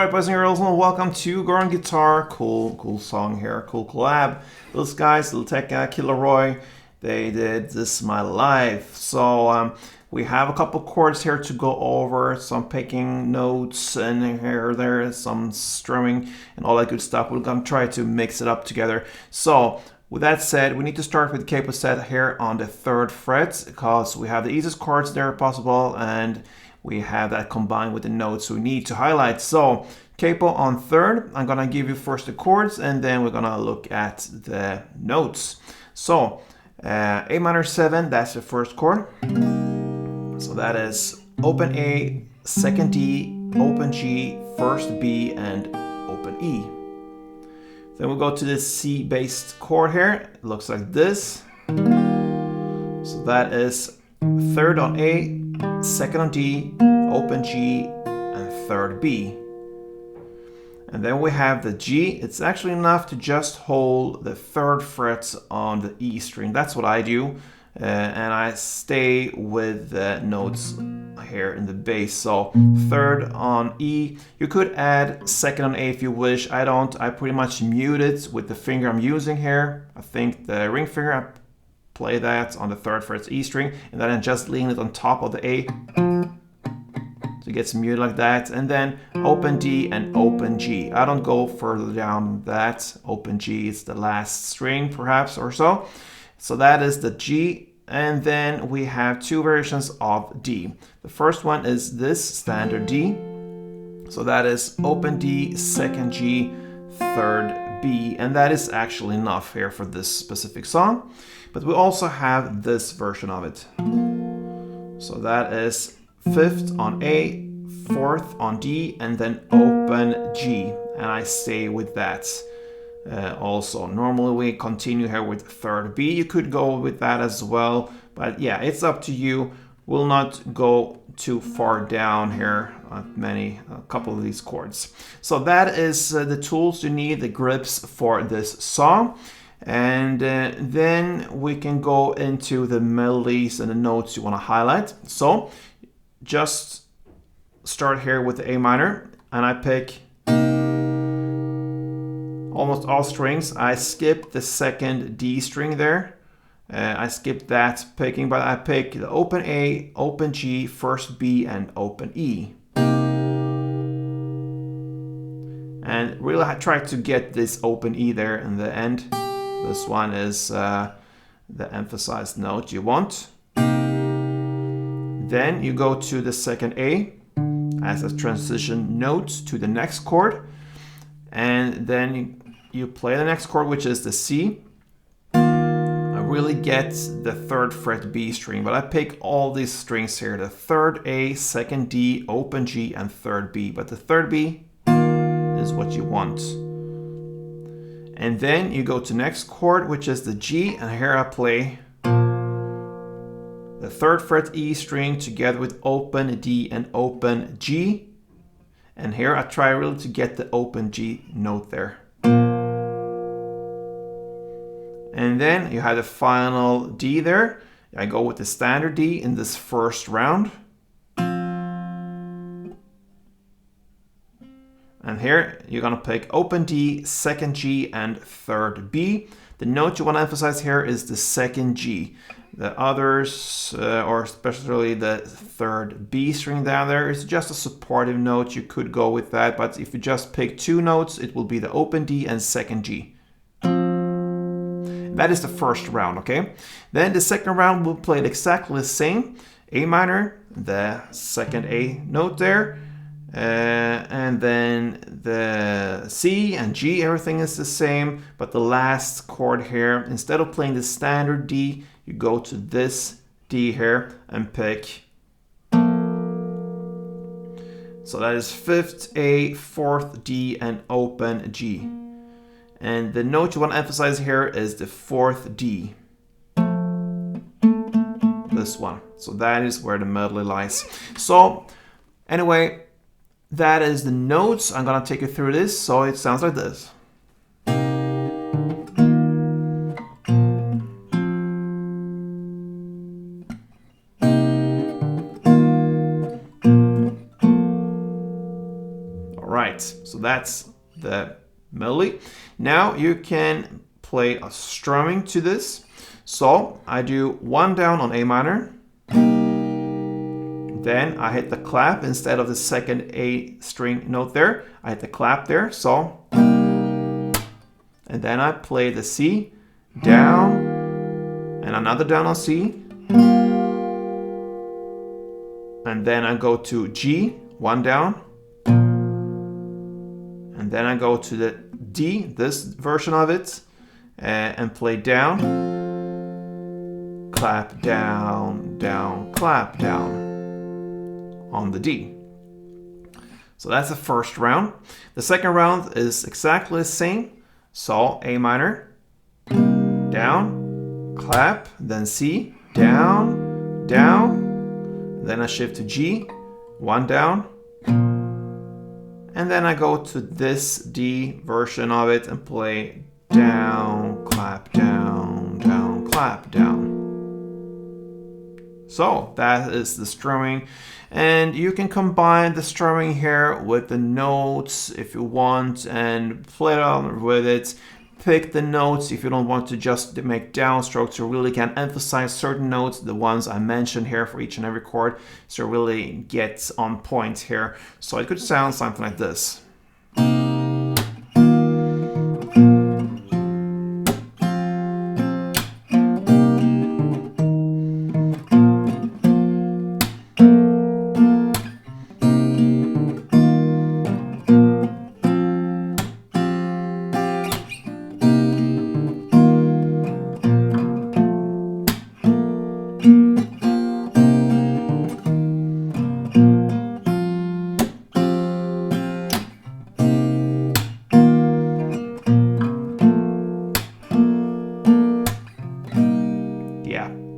Alright, boys and girls, and welcome to Goran Guitar. Cool song here, cool collab. Those guys, LIL TECCA, LAROI, they did This My Life. So we have a couple chords here to go over, some picking notes and here, there, some strumming and all that good stuff. We're gonna try to mix it up together. So with that said, we need to start with the capo set here on the 3rd fret because we have the easiest chords there possible and we have that combined with the notes we need to highlight. So capo on 3rd, I'm gonna give you first the chords and then we're gonna look at the notes. So A minor 7, that's the first chord. So that is open A, 2nd D, open G, 1st B, and open E. Then we'll go to the C-based chord here. It looks like this. So that is 3rd on A, 2nd on D, open G, and 3rd B. And then we have the G. It's actually enough to just hold the 3rd fret on the E string. That's what I do. And I stay with the notes here in the bass. So 3rd on E. You could add 2nd on A if you wish. I don't. I pretty much mute it with the finger I'm using here. I think the ring finger, I play that on the 3rd fret E string, and then I just lean it on top of the A. So it gets muted like that. And then open D and open G. I don't go further down than that. Open G is the last string perhaps or so. So that is the G. And then we have two versions of D. The first one is this standard D. So that is open D, 2nd G, 3rd B. And that is actually enough here for this specific song. But we also have this version of it. So that is 5th on A, 4th on D, and then open G. And I stay with that. Also, normally we continue here with 3rd B. You could go with that as well, but yeah, it's up to you. We'll not go too far down here on a couple of these chords. So that is the tools you need, the grips for this song. And then we can go into the melodies and the notes you want to highlight. So just start here with the A minor, and I pick almost all strings. I skip the 2nd D string there. I skip that picking, but I pick the open A, open G, 1st B, and open E. And really I try to get this open E there in the end. This one is the emphasized note you want. Then you go to the 2nd A as a transition note to the next chord. And then you play the next chord, which is the C. I really get the 3rd fret B string, but I pick all these strings here. The 3rd A, 2nd D, open G, and 3rd B. But the 3rd B is what you want. And then you go to next chord, which is the G. And here I play the 3rd fret E string together with open D and open G. And here I try really to get the open G note there. And then you have the final D there. I go with the standard D in this first round. And here you're gonna pick open D, 2nd G, and 3rd B. The note you want to emphasize here is the 2nd G. The others, or especially the 3rd B string down there, is just a supportive note. You could go with that, but if you just pick 2 notes, it will be the open D and 2nd G. That is the first round, okay? Then the second round we'll play it exactly the same. A minor, the 2nd A note there, and then the C and G, everything is the same, but the last chord here, instead of playing the standard D, you go to this D here and pick. So that is 5th A, 4th D, and open G. And the note you want to emphasize here is the 4th D. This one. So that is where the melody lies. So anyway, that is the notes. I'm gonna take you through this. So it sounds like this. All right. right, so that's the melody. Now you can play a strumming to this. So I do 1 down on A minor. Then I hit the clap instead of the second A string note there. I hit the clap there, so. And then I play the C, down, and another down on C. And then I go to G, 1 down. And then I go to the D, this version of it, and play down, clap, down, down, clap, down on the D. So that's the first round. The second round is exactly the same. So A minor, down, clap, then C, down, down. Then I shift to G, 1 down. And then I go to this D version of it and play down, clap, down, down, clap, down. So that is the strumming. And you can combine the strumming here with the notes if you want and play around with it. Pick the notes if you don't want to just make downstrokes. You really can emphasize certain notes, the ones I mentioned here for each and every chord, so you really get on point here. So it could sound something like this.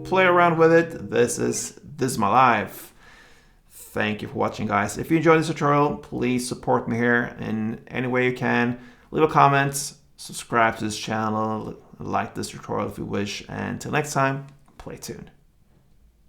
Play around with it. This is my life. Thank you for watching, guys. If you enjoyed this tutorial, please support me here in any way you can. Leave a comment, subscribe to this channel, like this tutorial if you wish, and until next time, play tuned.